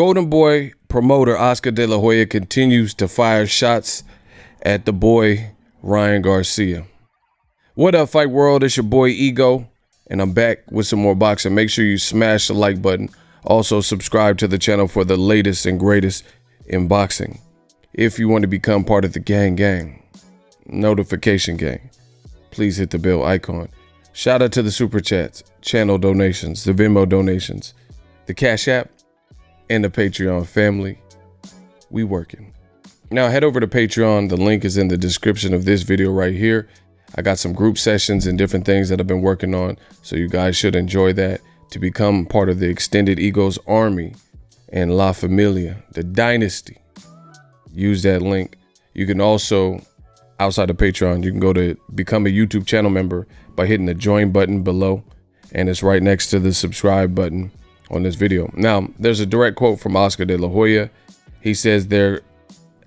Golden Boy promoter Oscar De La Hoya continues to fire shots at the boy Ryan Garcia. What up, Fight World? It's your boy Ego, and I'm back with some more boxing. Make sure you smash the like button. Also, subscribe to the channel for the latest and greatest in boxing. If you want to become part of the gang, notification gang, please hit the bell icon. Shout out to the super chats, channel donations, the Venmo donations, the Cash App, and the Patreon family. We working. Now head over to Patreon. The link is in the description of this video right here. I got some group sessions and different things that I've been working on, so you guys should enjoy that to become part of the extended Egos Army and La Familia, the dynasty. Use that link. You can also, outside of Patreon, you can go to become a YouTube channel member by hitting the join button below, and it's right next to the subscribe button on this video. Now, there's a direct quote from Oscar De La Hoya. He says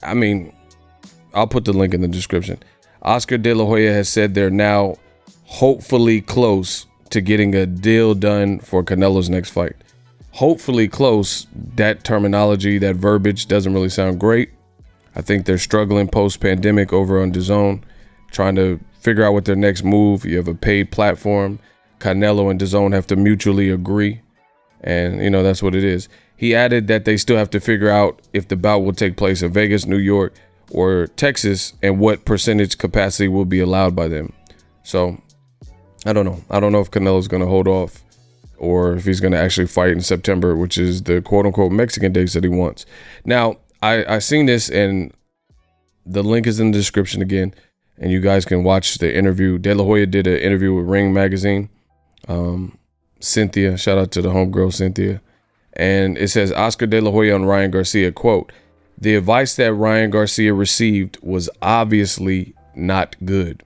I'll put the link in the description. Oscar De La Hoya has said they're now hopefully close to getting a deal done for Canelo's next fight. Hopefully close, that terminology, that verbiage doesn't really sound great. I think they're struggling post-pandemic over on DAZN, trying to figure out what their next move. You have a paid platform. Canelo and DAZN have to mutually agree. And, you know, that's what it is. He added that they still have to figure out if the bout will take place in Vegas, New York, or Texas, and what percentage capacity will be allowed by them. So, I don't know. I don't know if Canelo's going to hold off or if he's going to actually fight in September, which is the quote-unquote Mexican dates that he wants. Now, I seen this, and the link is in the description again, and you guys can watch the interview. De La Hoya did an interview with Ring Magazine. Cynthia, shout out to the homegirl Cynthia. And it says, Oscar De La Hoya on Ryan Garcia, quote, "The advice that Ryan Garcia received was obviously not good.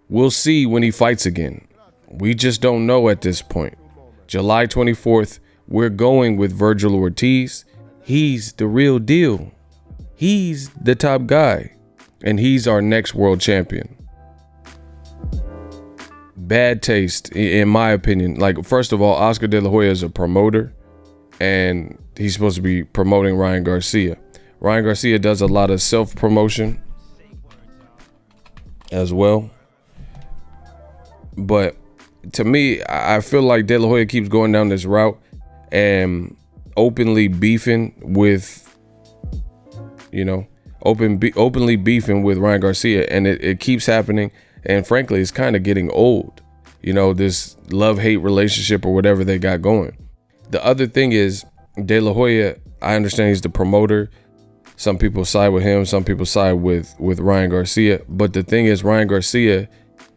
We'll see when he fights again. We just don't know at this point. July 24th, we're going with Virgil Ortiz. He's the real deal. He's the top guy, and he's our next world champion." Bad taste, in my opinion. Like, first of all, Oscar De La Hoya is a promoter, and he's supposed to be promoting Ryan Garcia. Ryan Garcia does a lot of self-promotion as well. But to me, I feel like De La Hoya keeps going down this route and openly beefing with, you know, openly beefing with Ryan Garcia, and it keeps happening. And frankly, it's kind of getting old, you know, this love-hate relationship or whatever they got going. The other thing is, De La Hoya, I understand he's the promoter. Some people side with him. Some people side with Ryan Garcia. But the thing is, Ryan Garcia,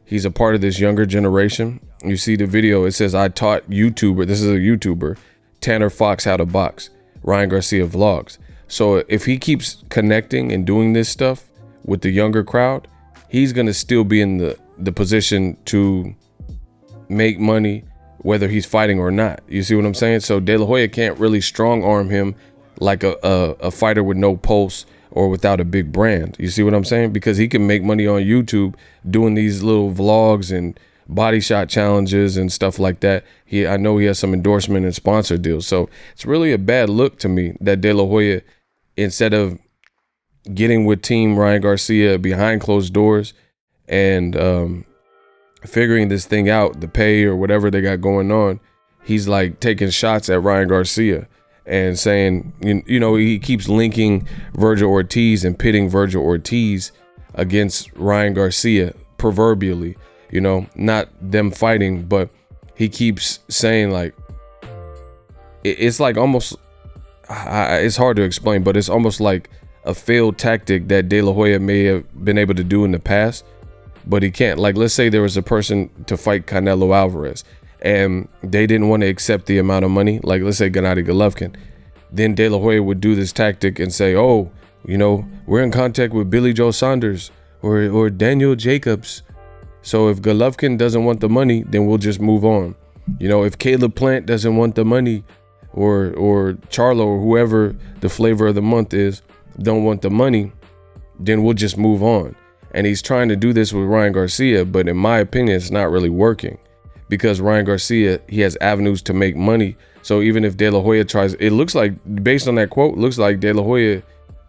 he's a part of this younger generation. You see the video, it says, "I taught YouTuber," this is a YouTuber, "Tanner Fox how to box." Ryan Garcia vlogs. So if he keeps connecting and doing this stuff with the younger crowd, he's going to still be in the position to make money whether he's fighting or not. You see what I'm saying? So De La Hoya can't really strong arm him like a fighter with no pulse or without a big brand. You see what I'm saying? Because he can make money on YouTube doing these little vlogs and body shot challenges and stuff like that. I know he has some endorsement and sponsor deals. So it's really a bad look to me that De La Hoya, instead of getting with Team Ryan Garcia behind closed doors and figuring this thing out, the pay or whatever they got going on, he's like taking shots at Ryan Garcia and saying, you know, he keeps linking Virgil Ortiz and pitting Virgil Ortiz against Ryan Garcia, proverbially, you know, not them fighting, but he keeps saying, like, it's like almost, it's hard to explain, but it's almost like a failed tactic that De La Hoya may have been able to do in the past, but he can't. Like, let's say there was a person to fight Canelo Alvarez and they didn't want to accept the amount of money, like let's say Gennady Golovkin. Then De La Hoya would do this tactic and say, "Oh, you know, we're in contact with Billy Joe Saunders or Daniel Jacobs. So if Golovkin doesn't want the money, then we'll just move on. You know, if Caleb Plant doesn't want the money, or Charlo or whoever the flavor of the month is, don't want the money, then we'll just move on." And he's trying to do this with Ryan Garcia, but in my opinion, it's not really working, because Ryan Garcia, he has avenues to make money. So even if De La Hoya tries, it looks like, based on that quote, looks like De La Hoya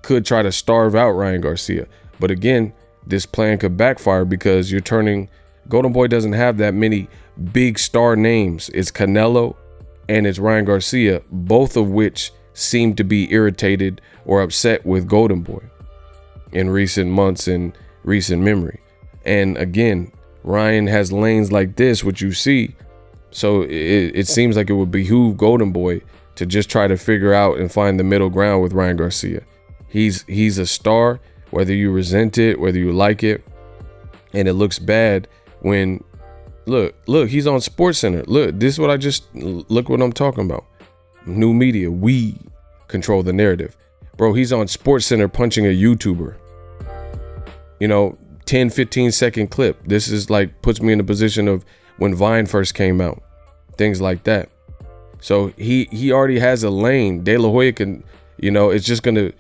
could try to starve out Ryan Garcia. But again, this plan could backfire because you're turning, Golden Boy doesn't have that many big star names. It's Canelo and it's Ryan Garcia, both of which seem to be irritated or upset with Golden Boy in recent months and recent memory. And again, Ryan has lanes like this, which you see. So it seems like it would behoove Golden Boy to just try to figure out and find the middle ground with Ryan Garcia. He's a star, whether you resent it, whether you like it. And it looks bad when, look, he's on SportsCenter. Look, this is what look what I'm talking about. New media, we control the narrative. Bro, he's on SportsCenter punching a YouTuber. 10, 15 second clip. This is like, puts me in the position of when Vine first came out, things like that. So he already has a lane. De La Hoya can, it's just gonna,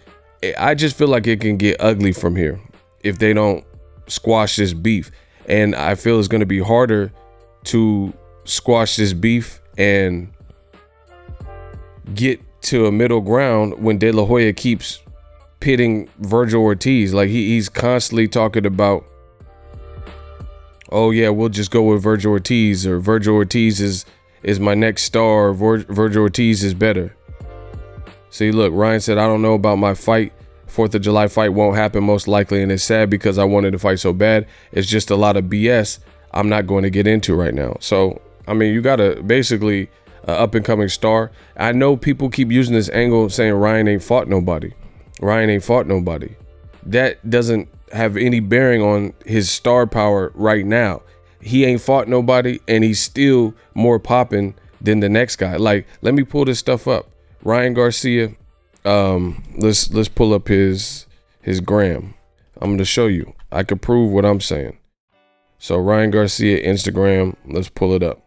I just feel like it can get ugly from here if they don't squash this beef. And I feel it's gonna be harder to squash this beef and get to a middle ground when De La Hoya keeps pitting Virgil Ortiz. Like he's constantly talking about, oh yeah, we'll just go with Virgil Ortiz, or Virgil Ortiz is my next star, or Virgil Ortiz is better. See, look, Ryan said, I don't know about my fight. 4th of July fight won't happen most likely, and it's sad because I wanted to fight so bad. It's just a lot of BS I'm not going to get into right now. So, I mean, you got a basically up and coming star. I know people keep using this angle saying Ryan ain't fought nobody. Ryan ain't fought nobody. That doesn't have any bearing on his star power right now. He ain't fought nobody, and he's still more popping than the next guy. Like, let me pull this stuff up. Ryan Garcia, let's pull up his gram. I'm gonna show you. I could prove what I'm saying. So Ryan Garcia Instagram, let's pull it up.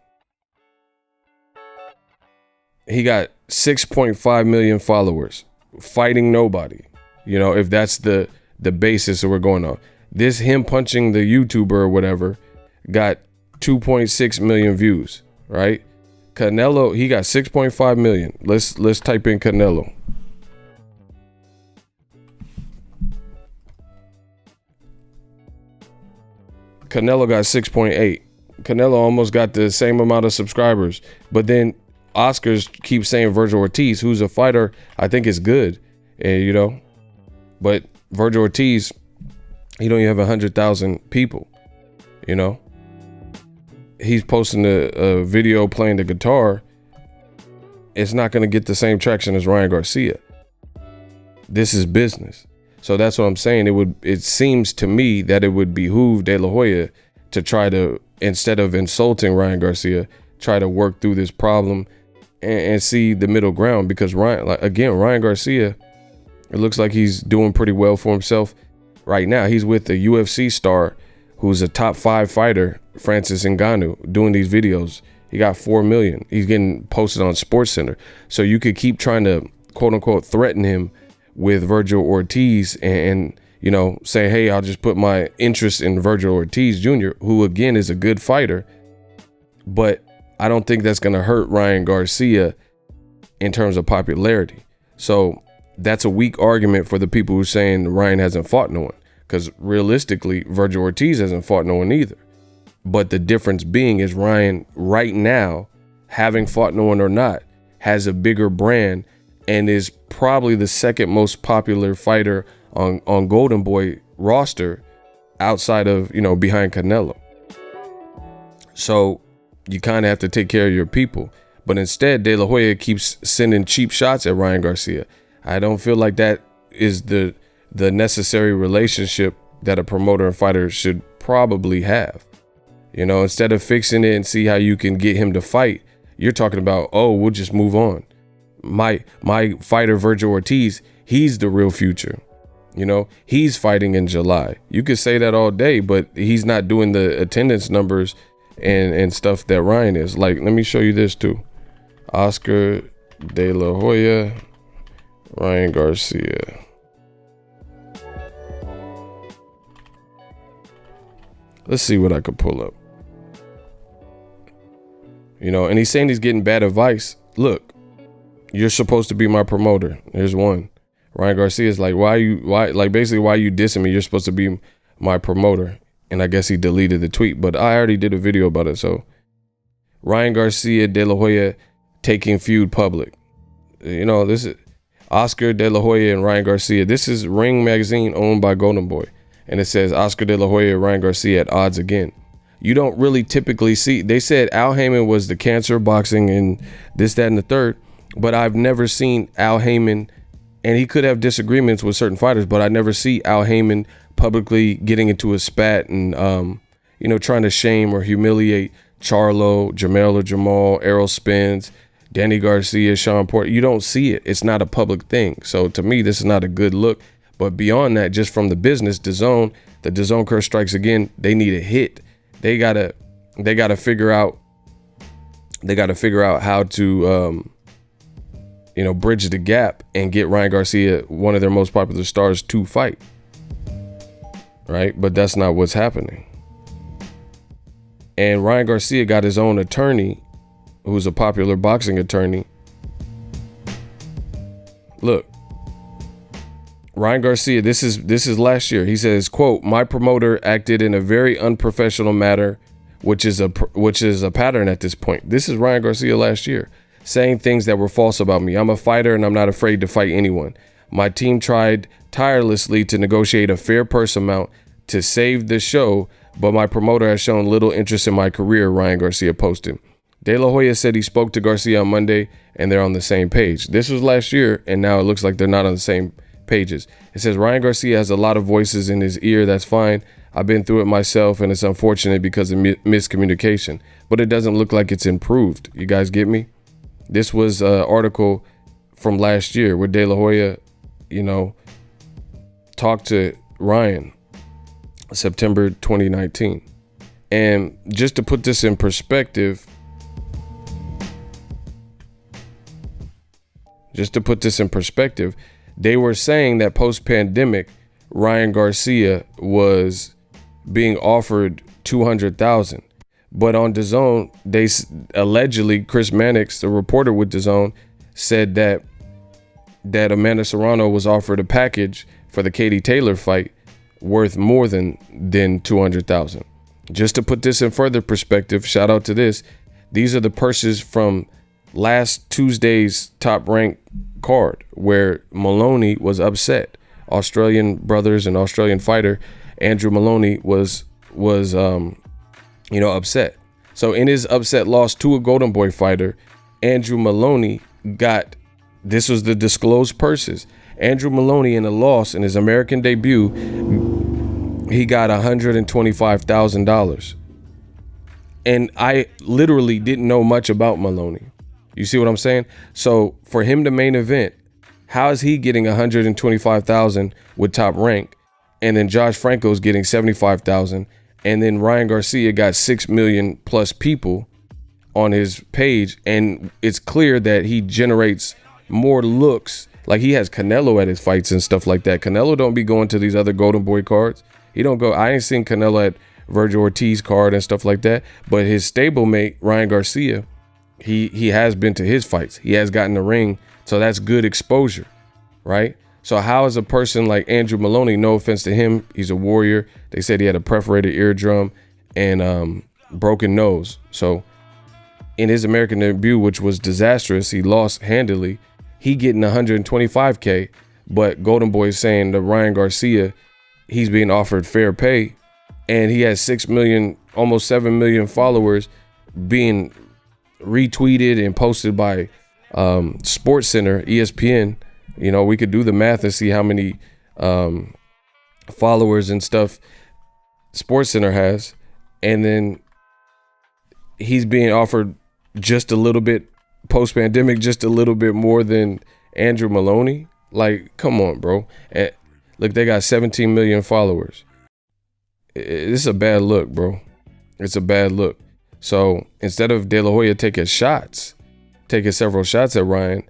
He got 6.5 million followers, fighting nobody. If that's the basis that we're going on. This him punching the YouTuber or whatever got 2.6 million views, right? Canelo, he got 6.5 million. Let's type in Canelo. Canelo got 6.8. Canelo almost got the same amount of subscribers, but then Oscars keep saying Virgil Ortiz, who's a fighter I think is good, and but Virgil Ortiz, he don't even have 100,000 people. He's posting a video playing the guitar. It's not going to get the same traction as Ryan Garcia. This is business. So that's what I'm saying. It seems to me that it would behoove De La Hoya to try to, instead of insulting Ryan Garcia, try to work through this problem and see the middle ground, because Ryan Garcia, it looks like he's doing pretty well for himself right now. He's with the UFC star who's a top 5 fighter, Francis Ngannou, doing these videos. He got 4 million. He's getting posted on SportsCenter. So you could keep trying to, quote unquote, threaten him with Virgil Ortiz and say, hey, I'll just put my interest in Virgil Ortiz Jr., who again is a good fighter. But I don't think that's going to hurt Ryan Garcia in terms of popularity. So that's a weak argument for the people who are saying Ryan hasn't fought no one, because realistically, Virgil Ortiz hasn't fought no one either. But the difference being is Ryan right now, having fought no one or not, has a bigger brand and is probably the second most popular fighter on Golden Boy roster outside of, behind Canelo. So you kind of have to take care of your people. But instead, De La Hoya keeps sending cheap shots at Ryan Garcia. I don't feel like that is the necessary relationship that a promoter and fighter should probably have. Instead of fixing it and see how you can get him to fight, you're talking about, oh, we'll just move on. My fighter, Virgil Ortiz, he's the real future. He's fighting in July. You could say that all day, but he's not doing the attendance numbers and stuff that Ryan is. Like, let me show you this too. Oscar De La Hoya, Ryan Garcia. Let's see what I could pull up. And he's saying he's getting bad advice. Look, You're supposed to be my promoter. Here's one. Ryan Garcia is like, why basically why are you dissing me? You're supposed to be my promoter. And I guess he deleted the tweet, but I already did a video about it. So Ryan Garcia, De La Hoya taking feud public. You know, this is Oscar De La Hoya and Ryan Garcia. This is Ring magazine owned by Golden Boy. And it says Oscar De La Hoya and Ryan Garcia at odds again. You don't really typically see. They said Al Heyman was the cancer of boxing and this, that, and the third. But I've never seen Al Heyman, and he could have disagreements with certain fighters, but I never see Al Heyman publicly getting into a spat and, you know, trying to shame or humiliate Charlo, Jamel or Jamal, Errol Spence, Danny Garcia, Sean Porter. You don't see it. It's not a public thing. So to me, this is not a good look. But beyond that, just from the business, the DAZN curse strikes again. They need a hit. They gotta figure out how to you know, bridge the gap and get Ryan Garcia, one of their most popular stars, to fight. Right? But that's not what's happening. And Ryan Garcia got his own attorney, who's a popular boxing attorney. Look, Ryan Garcia, this is last year. He says, quote, "My promoter acted in a very unprofessional manner, which is a pattern at this point." This is Ryan Garcia last year, saying things that were false about me. "I'm a fighter and I'm not afraid to fight anyone. My team tried tirelessly to negotiate a fair purse amount to save the show, but my promoter has shown little interest in my career," Ryan Garcia posted. De La Hoya said he spoke to Garcia on Monday and they're on the same page. This was last year, and now it looks like they're not on the same pages. It says Ryan Garcia has a lot of voices in his ear. That's fine. I've been through it myself, and it's unfortunate because of miscommunication, but it doesn't look like it's improved. You guys get me? This was an article from last year where De La Hoya, you know, talked to Ryan September 2019. And just to put this in perspective, they were saying that post-pandemic, Ryan Garcia was being offered $200,000. But on DAZN, they allegedly, Chris Mannix, the reporter with DAZN, said that Amanda Serrano was offered a package for the Katie Taylor fight worth more than $200,000. Just to put this in further perspective, shout out to this. These are the purses from last Tuesday's Top Rank card where Maloney was upset. Australian brothers and Australian fighter Andrew Maloney was upset. So in his upset loss to a Golden Boy fighter, Andrew Maloney got, this was the disclosed purses. Andrew Maloney in a loss in his American debut, he got $125,000. And I literally didn't know much about Maloney. You see what I'm saying? So for him to main event, how is he getting $125,000 with Top Rank, and then Josh Franco's getting $75,000, and then Ryan Garcia got 6 million plus people on his page, and it's clear that he generates more looks. Like he has Canelo at his fights and stuff like that. Canelo don't be going to these other Golden Boy cards. He don't go. I ain't seen Canelo at Virgil Ortiz card and stuff like that. But his stablemate Ryan Garcia, he has been to his fights. He has gotten the ring. So that's good exposure, right? So how is a person like Andrew Maloney, no offense to him, he's a warrior. They said he had a perforated eardrum and broken nose. So in his American debut, which was disastrous, he lost handily. He getting $125K, but Golden Boy is saying that Ryan Garcia, he's being offered fair pay, and he has 6 million, almost 7 million followers being retweeted and posted by Sports Center, ESPN. You know, we could do the math and see how many followers and stuff Sports Center has, and then he's being offered just a little bit post-pandemic, just a little bit more than Andrew Maloney. Like, come on, bro. And look, they got 17 million followers. This is a bad look, bro. It's a bad look. So instead of De La Hoya taking several shots at Ryan,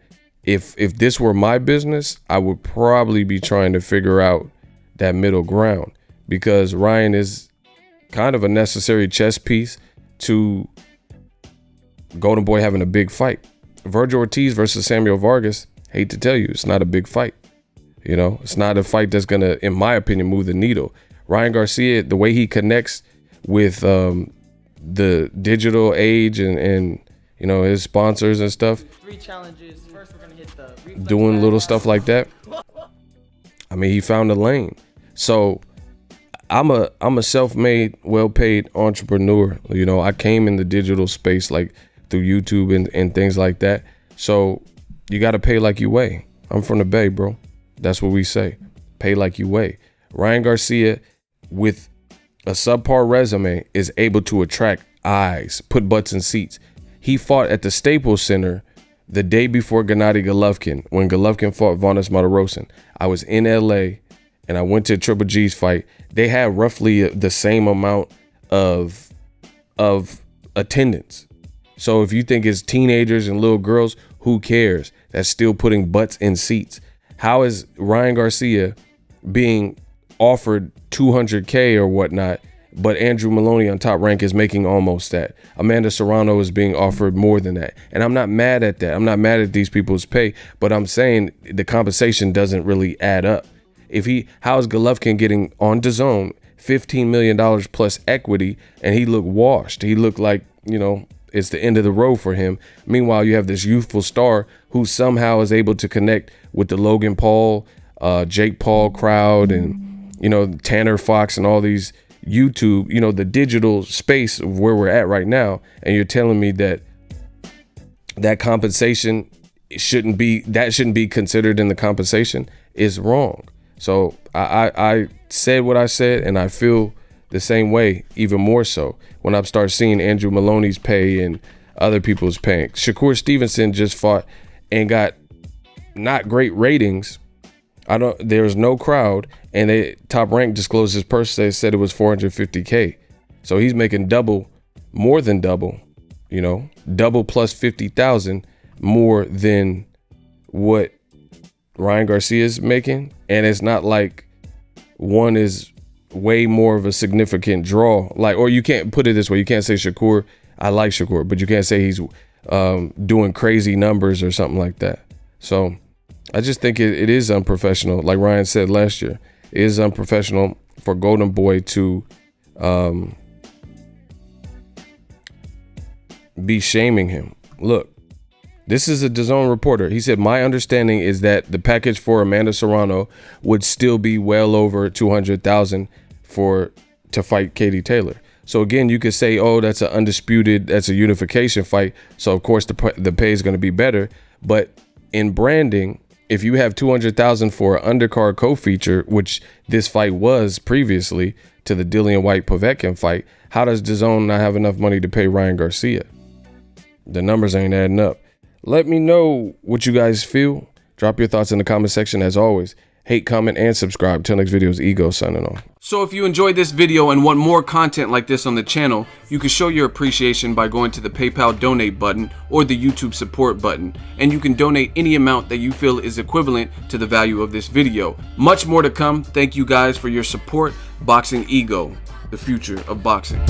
if this were my business, I would probably be trying to figure out that middle ground, because Ryan is kind of a necessary chess piece to Golden Boy having a big fight. Virgil Ortiz versus Samuel Vargas, hate to tell you, it's not a big fight. You know, it's not a fight that's gonna, in my opinion, move the needle. Ryan Garcia, the way he connects with the digital age and you know, his sponsors and stuff, 3 challenges. First, we're gonna hit the doing little stuff like that. I mean, he found a lane. So I'm a self-made, well-paid entrepreneur. You know, I came in the digital space like through YouTube and things like that. So you got to pay like you weigh. I'm from the Bay, bro. That's what we say. Pay like you weigh. Ryan Garcia, with a subpar resume, is able to attract eyes, put butts in seats. He fought at the Staples Center the day before Gennady Golovkin, when Golovkin fought Vanes Martirosyan. I was in LA and I went to Triple G's fight. They had roughly the same amount of attendance. So if you think it's teenagers and little girls, who cares? That's still putting butts in seats. How is Ryan Garcia being offered $200K or whatnot, but Andrew Maloney on Top Rank is making almost that? Amanda Serrano is being offered more than that. And I'm not mad at that. I'm not mad at these people's pay, but I'm saying the compensation doesn't really add up. How is Golovkin getting on DAZN $15 million plus equity, and he looked washed? He looked like, you know, it's the end of the road for him. Meanwhile, you have this youthful star who somehow is able to connect with the Logan Paul, Jake Paul crowd, and, you know, Tanner Fox and all these YouTube, you know, the digital space of where we're at right now. And you're telling me that compensation shouldn't be considered in the compensation is wrong. So I said what I said, and I feel the same way, even more so when I start seeing Andrew Maloney's pay and other people's paying. Shakur Stevenson just fought and got not great ratings. There was no crowd, and Top Rank disclosed his purse. They said it was $450K. So he's making double, more than double, you know, double plus 50,000 more than what Ryan Garcia is making. And it's not like one is way more of a significant draw. Like, or you can't put it this way. You can't say Shakur, I like Shakur, but you can't say he's doing crazy numbers or something like that. So I just think it is unprofessional. Like Ryan said last year, it is unprofessional for Golden Boy to be shaming him. Look, this is a DAZN reporter. He said, my understanding is that the package for Amanda Serrano would still be well over $200,000 to fight Katie Taylor. So again, you could say, oh, that's a unification fight. So of course the pay is going to be better. But in branding, if you have $200,000 for an undercard co-feature, which this fight was previously to the Dillian White Povetkin fight, how does DAZN not have enough money to pay Ryan Garcia? The numbers ain't adding up. Let me know what you guys feel. Drop your thoughts in the comment section. As always, hate, comment, and subscribe. Till next video is Ego signing off. So if you enjoyed this video and want more content like this on the channel, you can show your appreciation by going to the PayPal donate button or the YouTube support button. And you can donate any amount that you feel is equivalent to the value of this video. Much more to come. Thank you guys for your support. Boxing Ego, the future of boxing.